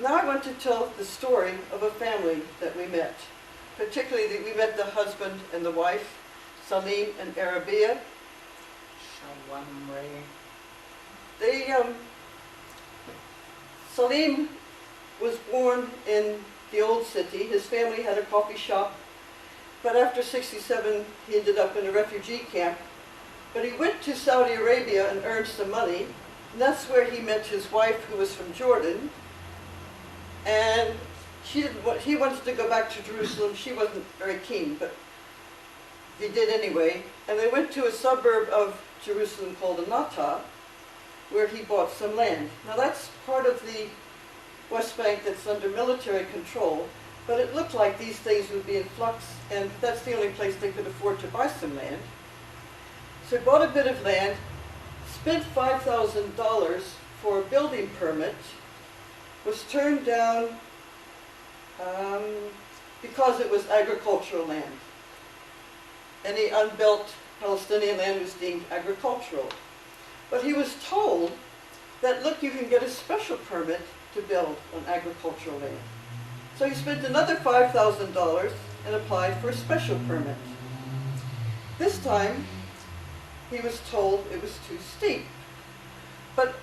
Now I want to tell the story of a family that we met. Particularly, we met the husband and the wife, Salim and Arabia. Salim was born in the old city. His family had a coffee shop, but after '67 he ended up in a refugee camp. But he went to Saudi Arabia and earned some money, and that's where he met his wife, who was from Jordan. And he wanted to go back to Jerusalem. She wasn't very keen, but he did anyway. And they went to a suburb of Jerusalem called Anata, where he bought some land. Now that's part of the West Bank that's under military control, but it looked like these things would be in flux, and that's the only place they could afford to buy some land. So he bought a bit of land, spent $5,000 for a building permit, was turned down because it was agricultural land. Any unbuilt Palestinian land was deemed agricultural. But he was told that, look, you can get a special permit to build on agricultural land. So he spent another $5,000 and applied for a special permit. This time, he was told it was too steep. But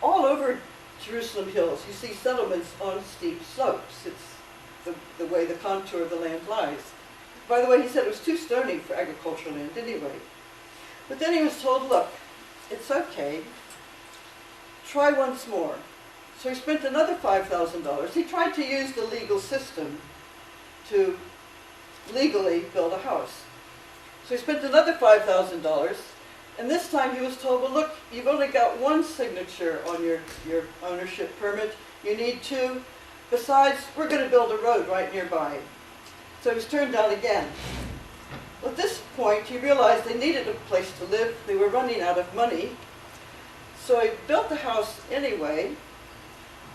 all over Jerusalem Hills, you see settlements on steep slopes. It's the way the contour of the land lies. By the way, he said it was too stony for agricultural land anyway. But then he was told, look, it's okay, try once more. So he spent another $5,000. He tried to use the legal system to legally build a house. So he spent another $5,000, and this time he was told, well, look, you've only got one signature on your ownership permit. You need two. Besides, we're going to build a road right nearby. So he was turned down again. At this point, he realized they needed a place to live. They were running out of money. So he built the house anyway,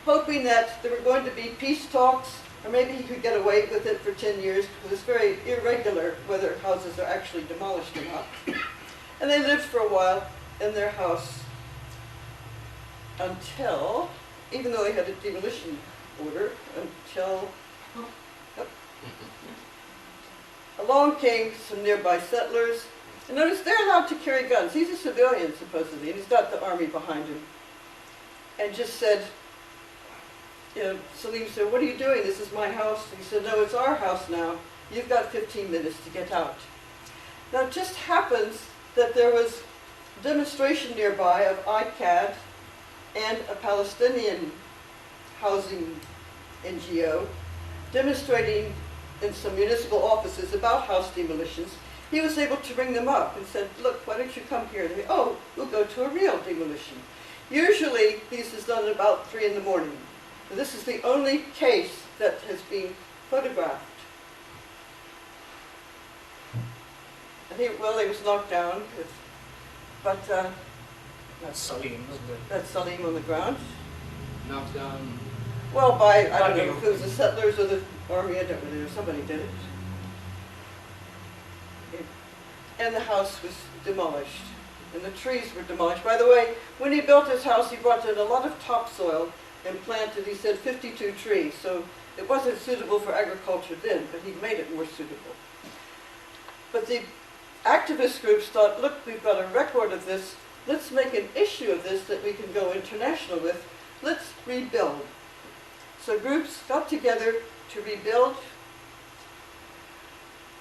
hoping that there were going to be peace talks, or maybe he could get away with it for 10 years, because it's very irregular whether houses are actually demolished or not. And they lived for a while in their house until, even though they had a demolition order, until along came some nearby settlers. And notice they're allowed to carry guns. He's a civilian, supposedly, and he's got the army behind him. And just said, you know, Salim said, what are you doing? This is my house. And he said, no, it's our house now. You've got 15 minutes to get out. Now it just happens that there was a demonstration nearby of ICAD and a Palestinian housing NGO demonstrating in some municipal offices about house demolitions. He was able to ring them up and said, look, why don't you come here? And they, oh, we'll go to a real demolition. Usually, this is done at about 3 in the morning. And this is the only case that has been photographed. I think, well, he was knocked down, but That's Salim, isn't it? that's Salim on the ground. Knocked down. Well, by, I don't know if it was the settlers or the army, I don't know, somebody did it. And the house was demolished, and the trees were demolished. By the way, when he built his house, he brought in a lot of topsoil and planted, he said, 52 trees. So it wasn't suitable for agriculture then, but he made it more suitable. But the activist groups thought, look, we've got a record of this. Let's make an issue of this that we can go international with. Let's rebuild. So groups got together to rebuild,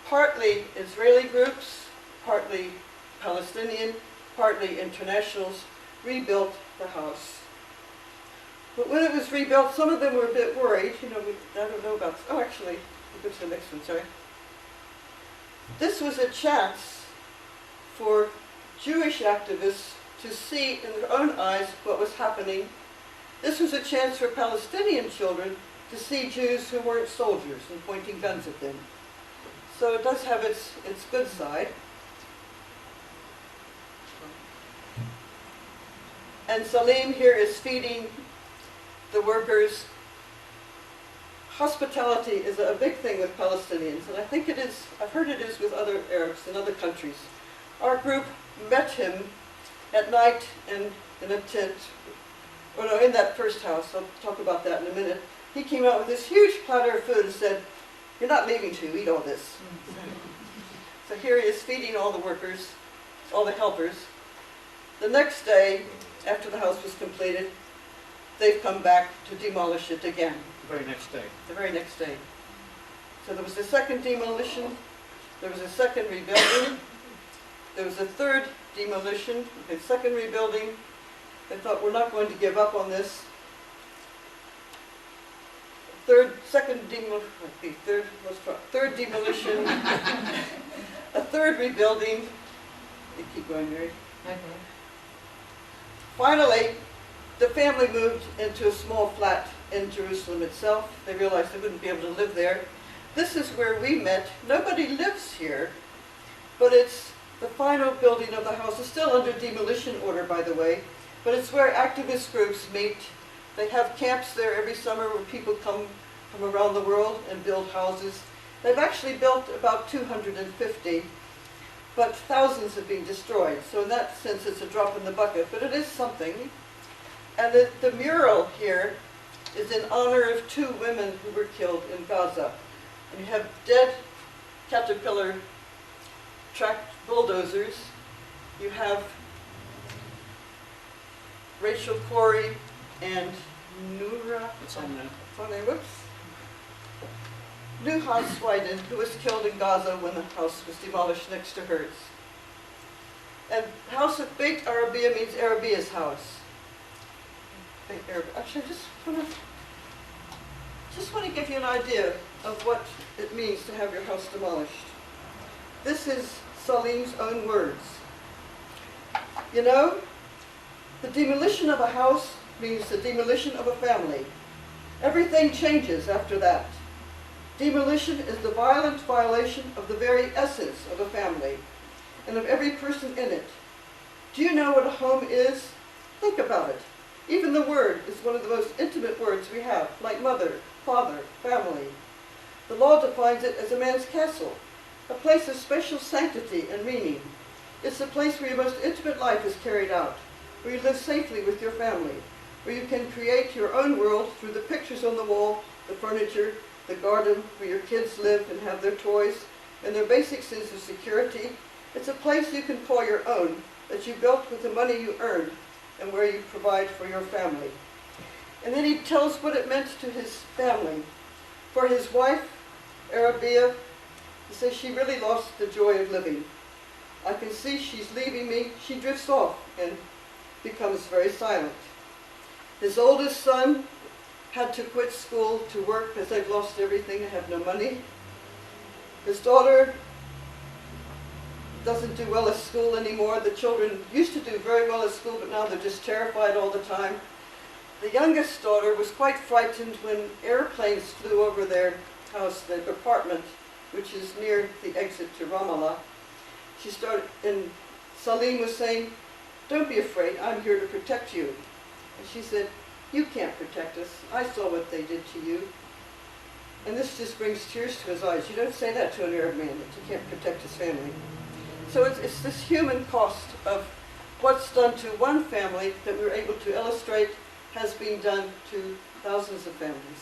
partly Israeli groups, partly Palestinian, partly internationals, rebuilt the house. But when it was rebuilt, some of them were a bit worried. You know, I don't know about, oh, actually, we'll go to the next one, sorry. This was a chance for Jewish activists to see in their own eyes what was happening. This was a chance for Palestinian children to see Jews who weren't soldiers and pointing guns at them. So it does have its good side. And Salim here is feeding the workers. Hospitality is a big thing with Palestinians, and I think it is, I've heard it is with other Arabs in other countries. Our group met him at night in a tent or no, in that first house, I'll talk about that in a minute, he came out with this huge platter of food and said, "You're not leaving to eat all this." So here he is feeding all the workers, all the helpers. The next day, after the house was completed, they've come back to demolish it again, The very next day. the very next day. So there was a second demolition, there was a second rebuilding, there was a third demolition, a second rebuilding. They thought, we're not going to give up on this. Third demolition, a third rebuilding. You keep going, Mary. Finally, the family moved into a small flat in Jerusalem itself. They realized they wouldn't be able to live there. This is where we met. Nobody lives here, but it's the final building of the house. It's still under demolition order, by the way, but it's where activist groups meet. They have camps there every summer where people come from around the world and build houses. They've actually built about 250, but thousands have been destroyed. So in that sense, it's a drop in the bucket, but it is something. And the mural here is in honor of 2 women who were killed in Gaza. And you have dead Caterpillar tracked bulldozers. You have Rachel Corey and Nura, It's on there. Nuha Swiden, who was killed in Gaza when the house was demolished next to hers. And House of Beit Arabiya means Arabia's house. Actually, I just want to give you an idea of what it means to have your house demolished. This is Salim's own words. You know, the demolition of a house means the demolition of a family. Everything changes after that. Demolition is the violent violation of the very essence of a family and of every person in it. Do you know what a home is? Think about it. Even the word is one of the most intimate words we have, like mother, father, family. The law defines it as a man's castle, a place of special sanctity and meaning. It's the place where your most intimate life is carried out, where you live safely with your family, where you can create your own world through the pictures on the wall, the furniture, the garden, where your kids live and have their toys, and their basic sense of security. It's a place you can call your own, that you built with the money you earned, and where you provide for your family. And then he tells what it meant to his family. For his wife, Arabiya, he says she really lost the joy of living. I can see she's leaving me. She drifts off and becomes very silent. His oldest son had to quit school to work because they've lost everything and have no money. His daughter doesn't do well at school anymore. The children used to do very well at school, but now they're just terrified all the time. The youngest daughter was quite frightened when airplanes flew over their house, their apartment, which is near the exit to Ramallah. She started, and Salim was saying, "Don't be afraid, I'm here to protect you." And she said, "You can't protect us. I saw what they did to you." And this just brings tears to his eyes. You don't say that to an Arab man, that you can't protect his family. So it's this human cost of what's done to one family that we're able to illustrate has been done to thousands of families.